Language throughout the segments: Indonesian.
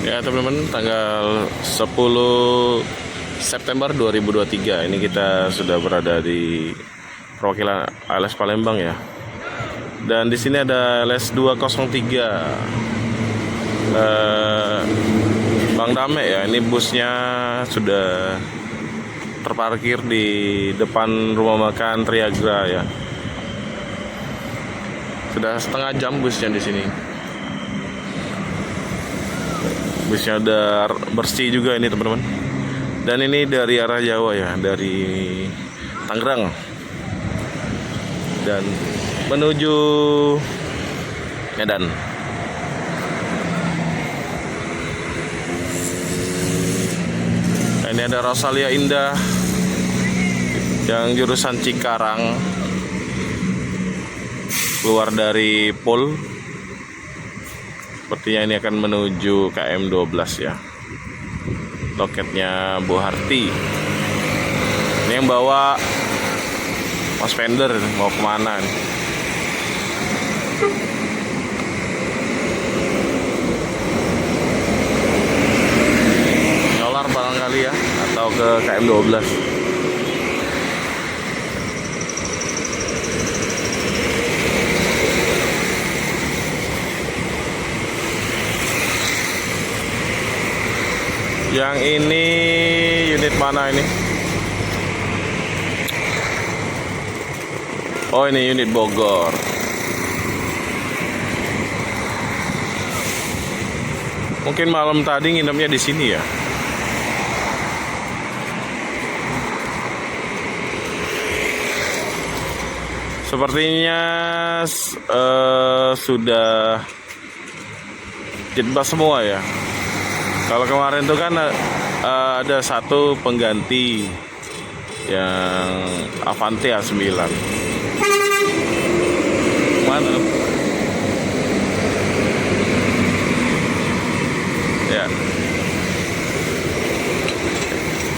Ya teman-teman, tanggal 10 September 2023 ini kita sudah berada di perwakilan ALS Palembang ya. Dan di sini ada LS 203 Bang Dame ya. Ini busnya sudah terparkir di depan rumah makan Triagra ya. Sudah setengah jam busnya di sini. Busnya udah bersih juga ini teman-teman. Dan ini dari arah Jawa ya, dari Tangerang dan menuju Medan. Nah, ini ada Rosalia Indah yang jurusan Cikarang keluar dari Pol. Sepertinya ini akan menuju KM 12 ya. Loketnya Bu Harti. Ini yang bawa Mas Fender, mau kemana nih? Nyolar barangkali ya, atau ke KM 12. Yang ini unit mana ini? Oh, ini unit Bogor. Mungkin malam tadi nginepnya di sini ya. Sepertinya sudah jadwal semua ya. Kalau kemarin tuh kan ada satu pengganti yang Avanti A9. Mana? Ya.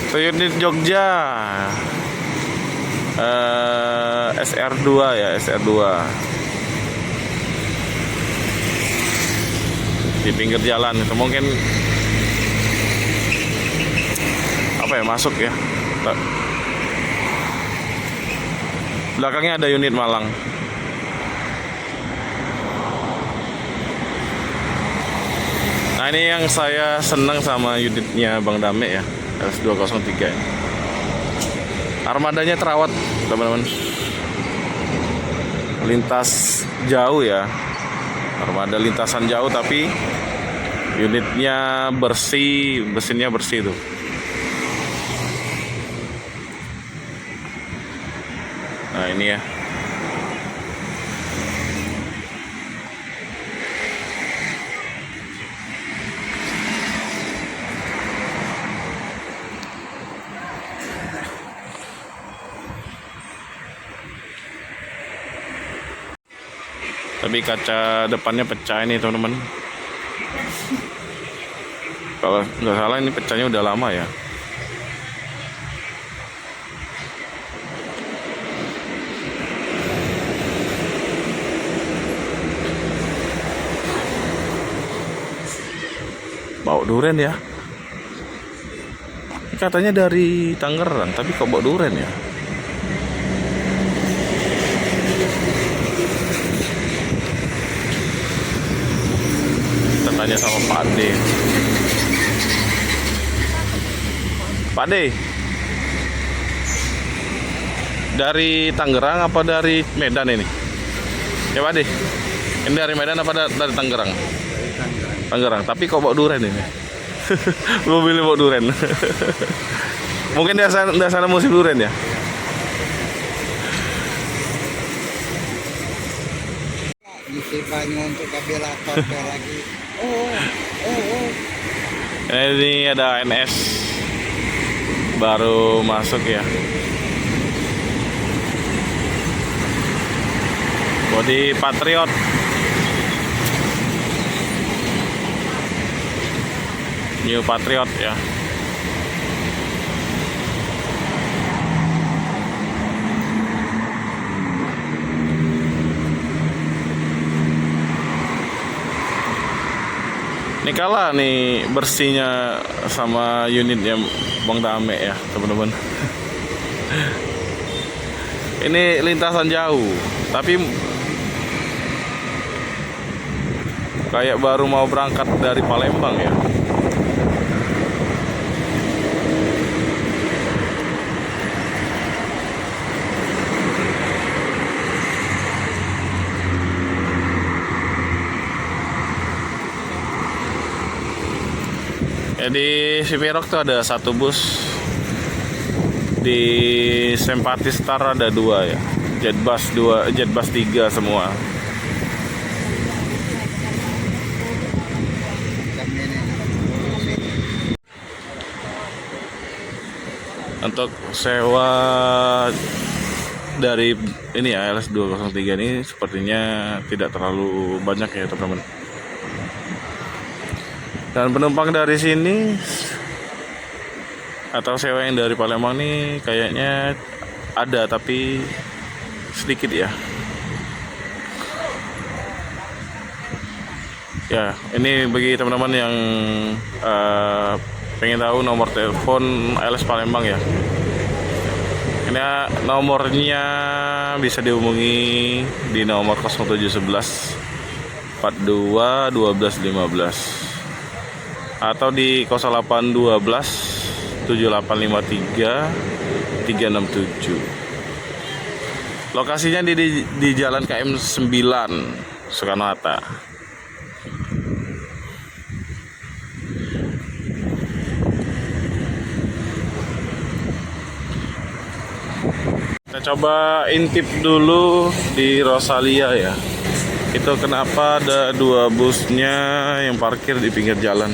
Itu unit Jogja. SR2 ya, SR2. Di pinggir jalan itu mungkin apa ya, masuk ya. Belakangnya ada unit Malang. Nah, ini yang saya senang sama unitnya Bang Dame ya, LS203. Armadanya terawat teman-teman. Lintas jauh ya. Armada lintasan jauh tapi unitnya bersih, mesinnya bersih tuh. Nah, ini ya. Tapi kaca depannya pecah ini teman-teman. Kalau nggak salah ini pecahnya udah lama ya. Bawa duren ya. Katanya dari Tangerang, tapi kok bawa duren ya? Kita tanya sama Pak Ade. Pak Ade, dari Tangerang apa dari Medan ini? Ya Pak Ade, ini dari Medan apa dari Tangerang? Tangerang, tapi kok bawa duren ini? Mobilnya bawa duren. Mungkin dari sana musim duren ya. Isi banyak untuk kabelator lagi. Ini ada NS baru masuk ya. Bodi Patriot. New Patriot ya. Ini Ini kalah nih bersihnya sama unitnya Bang Dame ya teman-teman. Ini lintasan jauh, tapi kayak baru mau berangkat dari Palembang ya. Di Simirok tuh ada satu bus, di Sempati Star ada 2 ya, Jetbus 2, Jetbus 3 semua. Kami ini Untuk sewa dari ini ya LS 203 ini sepertinya tidak terlalu banyak ya teman-teman. Dan penumpang dari sini atau sewa yang dari Palembang nih kayaknya ada tapi sedikit ya. Ya, ini bagi teman-teman yang pengen tahu nomor telepon LS Palembang ya. Ini nomornya bisa dihubungi di nomor 0711 42 12 15 atau di 0812 7853 367. Lokasinya di Jalan KM 9 Soekarno-Hatta. Kita coba intip dulu di Rosalia ya. Itu kenapa ada 2 busnya yang parkir di pinggir jalan.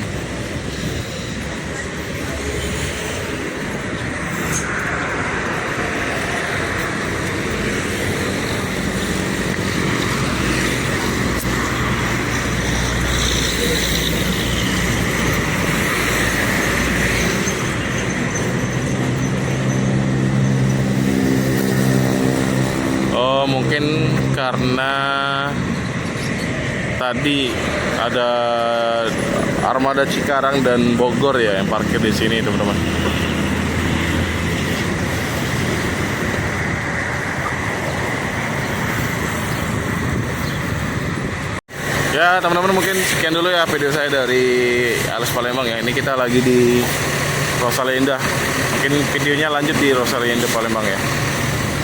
Oh, mungkin karena tadi ada armada Cikarang dan Bogor ya yang parkir di sini, teman-teman. Ya, teman-teman, mungkin sekian dulu ya video saya dari LS Palembang ya. Ini kita lagi di Rosalia Indah. Mungkin videonya lanjut di Rosalia Indah Palembang ya.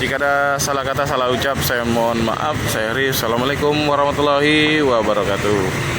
Jika ada salah kata, salah ucap, saya mohon maaf. Saya Riz. Assalamualaikum warahmatullahi wabarakatuh.